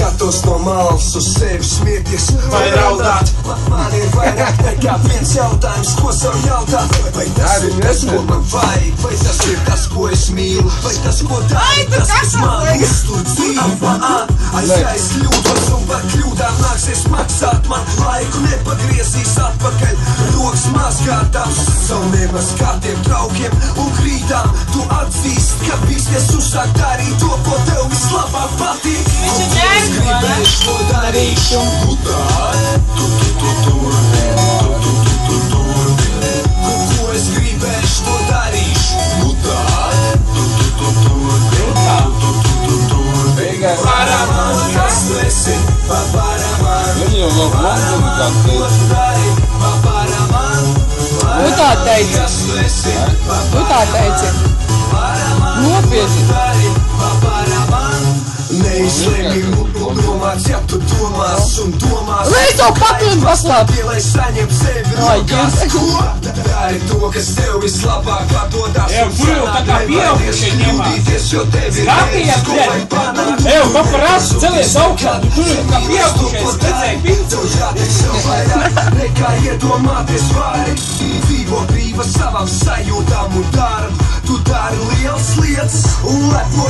Skatos no malas uz sevi smieties vai raudāt. Man ir vairāk nekā viens jautājums, ko sev jautāt. Vai tas ir tas, ko man vajag? Vai tas ir tas, ko es mīlu? Vai tas, ko dara, tas, kas man uztur dzīvi? Aiz kļūdos un par kļūdām nāksies maksāt. Man laiku nepagriezīs atpakaļ. Rokas mazgātās savu nemazgātiem traukiem un krītām. Tu atzīst, ka visies uzsāk darīt to, ko tev vislabāk patīk. Viņš ir ģērbs, vai ne? To darīšu. Ko es gribēšu, to darīšu. Paraman, kas tu esi? Paparaman. Ko tu dari? Paparaman. Tu tā teici. Tu tā teici. Nopietni. Neizlēmīgi domāts, ja tu domās un domās. Lai to papildu paslāp. Lai saņem sevi rokās. Dari to, kas tev vislabāk padodās. Kur tā kā pieaugušie ņemās? Skatījās, bļet! Paparāsi, celies augšā, tu tur kā pieaugušies, redzēji pincu. Nekā iedomāties vari. Dzīvo brīva savam sajūtām un darbu. Tu dari liels lietas un lepo.